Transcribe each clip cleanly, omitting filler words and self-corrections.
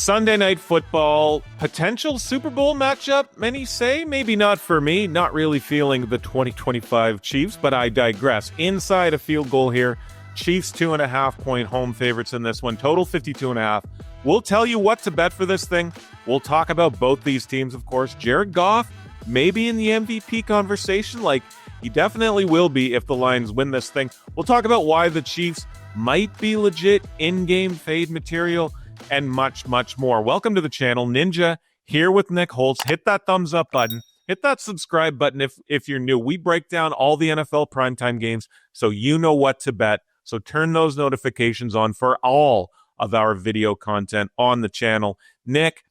Sunday Night Football, potential Super Bowl matchup, many say. Maybe not for me. Not really feeling the 2025 Chiefs, but I digress. Inside a field goal here. Chiefs 2.5-point home favorites in this one. Total 52.5. We'll tell you what to bet for this thing. We'll talk about both these teams, of course. Jared Goff, maybe in the MVP conversation. Like, he definitely will be if the Lions win this thing. We'll talk about why the Chiefs might be legit in-game fade material, and much, much more. Welcome to the channel. Ninja here with Nick Holz. Hit that thumbs up button. Hit that subscribe button if you're new. We break down all the NFL primetime games so you know what to bet. So turn those notifications on for all of our video content on the channel. Nick,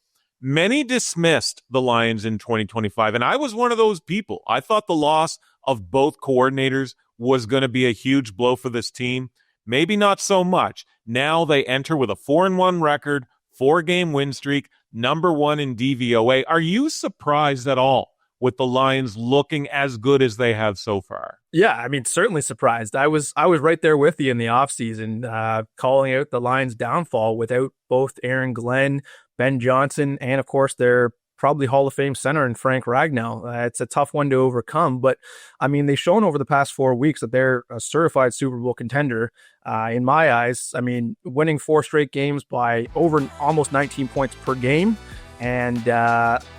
many dismissed the Lions in 2025, and I was one of those people. I thought the loss of both coordinators was going to be a huge blow for this team. Maybe not so much. Now they enter with a 4-1 record, 4-game win streak, number 1 in DVOA. Are you surprised at all with the Lions looking as good as they have so far? Yeah, I mean, certainly surprised. I was right there with you in the offseason, calling out the Lions' downfall without both Aaron Glenn, Ben Johnson, and of course their probably Hall of Fame center in Frank Ragnow. It's a tough one to overcome, but I mean, they've shown over the past 4 weeks that they're a certified Super Bowl contender. In my eyes, I mean, winning 4 straight games by over almost 19 points per game, and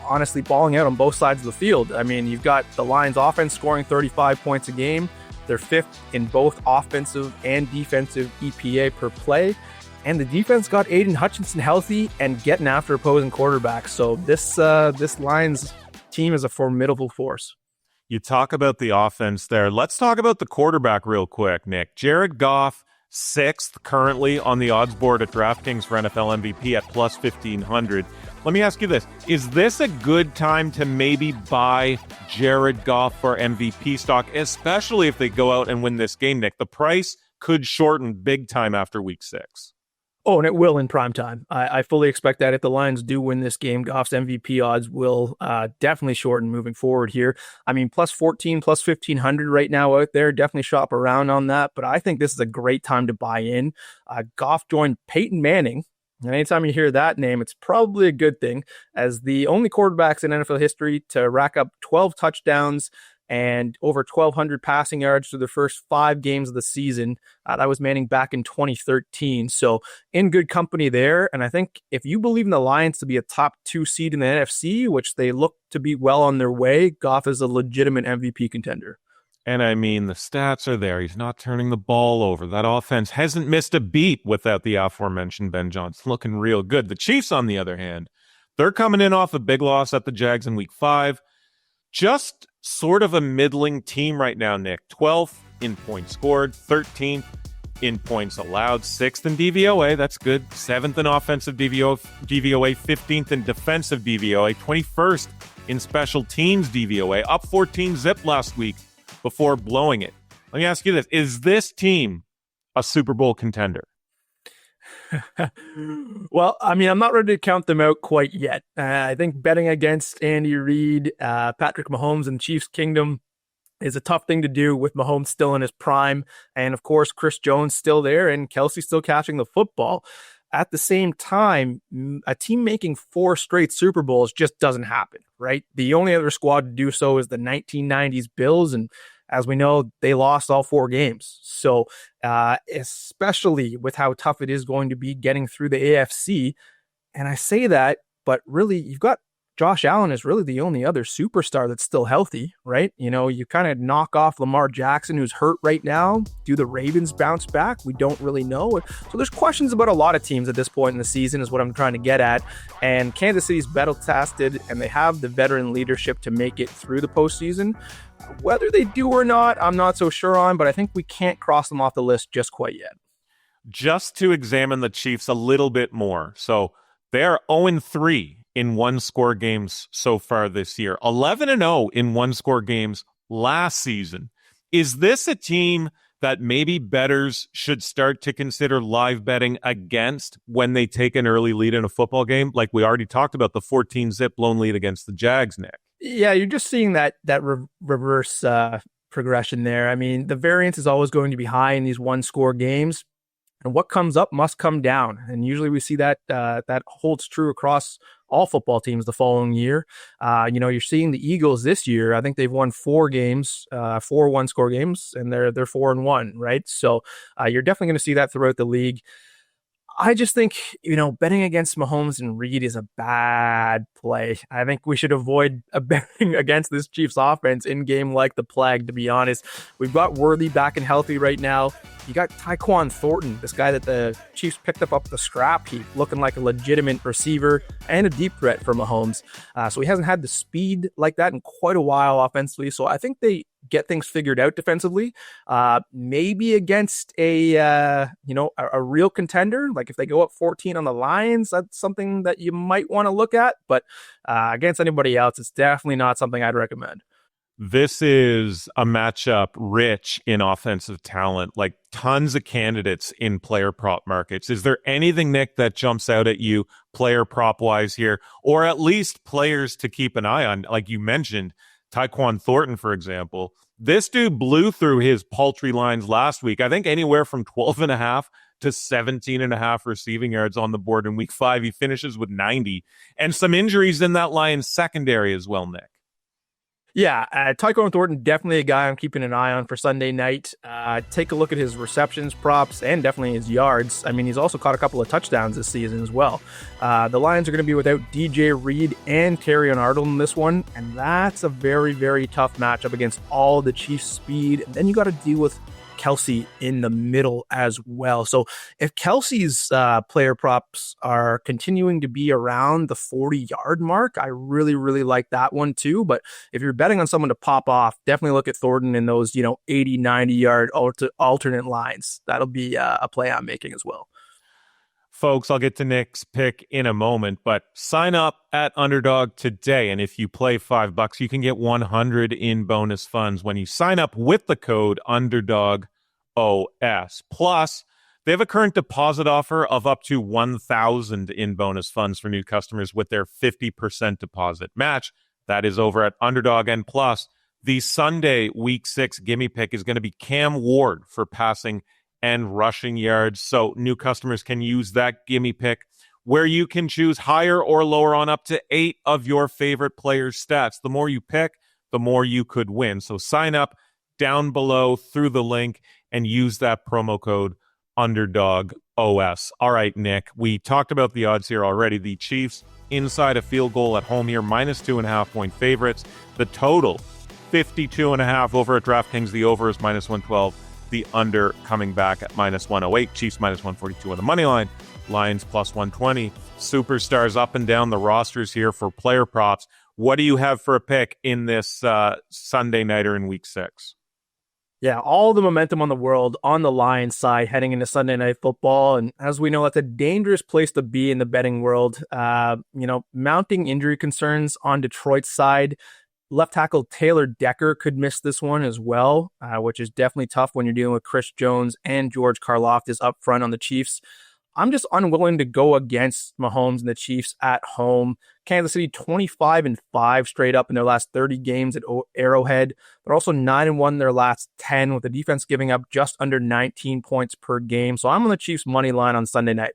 honestly balling out on both sides of the field. I mean, you've got the Lions offense scoring 35 points a game. They're 5th in both offensive and defensive EPA per play. And the defense got Aiden Hutchinson healthy and getting after opposing quarterbacks. So this Lions team is a formidable force. You talk about the offense there. Let's talk about the quarterback real quick, Nick. Jared Goff, 6th currently on the odds board at DraftKings for NFL MVP at plus 1,500. Let me ask you this. Is this a good time to maybe buy Jared Goff for MVP stock, especially if they go out and win this game, Nick? The price could shorten big time after week 6. Oh, and it will in prime time. I fully expect that if the Lions do win this game, Goff's MVP odds will definitely shorten moving forward here. I mean, plus 14, plus 1,500 right now out there. Definitely shop around on that. But I think this is a great time to buy in. Goff joined Peyton Manning. And anytime you hear that name, it's probably a good thing, as the only quarterbacks in NFL history to rack up 12 touchdowns and over 1,200 passing yards through the first 5 games of the season. That was Manning back in 2013. So in good company there. And I think if you believe in the Lions to be a top 2 seed in the NFC, which they look to be well on their way, Goff is a legitimate MVP contender. And I mean, the stats are there. He's not turning the ball over. That offense hasn't missed a beat without the aforementioned Ben Johnson. Looking real good. The Chiefs, on the other hand, they're coming in off a big loss at the Jags in week 5. Just sort of a middling team right now, Nick. 12th in points scored, 13th in points allowed, 6th in DVOA. That's good. 7th in offensive DVOA, 15th in defensive DVOA, 21st in special teams DVOA, up 14 zip last week before blowing it. Let me ask you this. Is this team a Super Bowl contender? Well, I mean, I'm not ready to count them out quite yet. I think betting against Andy Reid, Patrick Mahomes and Chiefs Kingdom is a tough thing to do with Mahomes still in his prime. And of course, Chris Jones still there and Kelsey still catching the football. At the same time, a team making 4 straight Super Bowls just doesn't happen, right? The only other squad to do so is the 1990s Bills, and as we know, they lost all 4 games. So especially with how tough it is going to be getting through the AFC, and I say that, but really you've got Josh Allen is really the only other superstar that's still healthy, right? You know, you kind of knock off Lamar Jackson, who's hurt right now. Do the Ravens bounce back? We don't really know. So there's questions about a lot of teams at this point in the season is what I'm trying to get at. And Kansas City's battle tested, and they have the veteran leadership to make it through the postseason. Whether they do or not, I'm not so sure on, but I think we can't cross them off the list just quite yet. Just to examine the Chiefs a little bit more. So they're 0-3 in 1-score games so far this year. 11-0 in 1-score games last season. Is this a team that maybe bettors should start to consider live betting against when they take an early lead in a football game? Like we already talked about the 14-zip blown lead against the Jags, Nick. Yeah, you're just seeing that reverse progression there. I mean, the variance is always going to be high in these 1-score games. And what comes up must come down. And usually we see that that holds true across all football teams the following year. You're seeing the Eagles this year. I think they've won 4 games, 4 one-score games, and they're 4-1, right? So you're definitely going to see that throughout the league. I just think, betting against Mahomes and Reed is a bad play. I think we should avoid betting against this Chiefs offense in game like the plague, to be honest. We've got Worthy back and healthy right now. You got Tyquan Thornton, this guy that the Chiefs picked up the scrap heap, looking like a legitimate receiver and a deep threat for Mahomes. So he hasn't had the speed like that in quite a while offensively. So I think they get things figured out defensively. Maybe against a real contender, like if they go up 14 on the Lions, that's something that you might want to look at. But against anybody else, it's definitely not something I'd recommend. This is a matchup rich in offensive talent, like tons of candidates in player prop markets. Is there anything, Nick, that jumps out at you player prop wise here, or at least players to keep an eye on? Like you mentioned, Tyquan Thornton, for example. This dude blew through his paltry lines last week. I think anywhere from 12.5 to 17.5 receiving yards on the board in week 5. He finishes with 90. And some injuries in that Lions secondary as well, Nick. Yeah, Tyquan Thornton, definitely a guy I'm keeping an eye on for Sunday night. Take a look at his receptions, props, and definitely his yards. I mean, he's also caught a couple of touchdowns this season as well. The Lions are going to be without DJ Reed and Terrion Arnold in this one, and that's a very, very tough matchup against all the Chiefs' speed. And then you got to deal with Kelsey in the middle as well. So if Kelsey's player props are continuing to be around the 40-yard mark, I really, really like that one too. But if you're betting on someone to pop off, definitely look at Thornton in those 80, 90-yard alternate lines. That'll be a play I'm making as well. Folks, I'll get to Nick's pick in a moment, but sign up at Underdog today. And if you play $5, you can get 100 in bonus funds when you sign up with the code UnderdogOS. Plus, they have a current deposit offer of up to 1,000 in bonus funds for new customers with their 50% deposit match. That is over at Underdog. And plus, the Sunday Week 6 gimme pick is going to be Cam Ward for passing and rushing yards. So new customers can use that gimme pick where you can choose higher or lower on up to 8 of your favorite players' stats. The more you pick, the more you could win. So sign up down below through the link and use that promo code UnderdogOS. All right, Nick, we talked about the odds here already. The Chiefs inside a field goal at home here, -2.5 point favorites. The total, 52.5 over at DraftKings. The over is -112. The under coming back at -108. Chiefs -142 on the money line. Lions +120. Superstars up and down the rosters here for player props. What do you have for a pick in this Sunday nighter in week 6? Yeah, all the momentum on the world on the Lions side heading into Sunday Night Football. And as we know, that's a dangerous place to be in the betting world. Mounting injury concerns on Detroit's side. Left tackle Taylor Decker could miss this one as well, which is definitely tough when you're dealing with Chris Jones and George Karlaftis up front on the Chiefs. I'm just unwilling to go against Mahomes and the Chiefs at home. Kansas City 25-5 straight up in their last 30 games at Arrowhead. They're also 9-1 their last 10, with the defense giving up just under 19 points per game. So I'm on the Chiefs money line on Sunday night.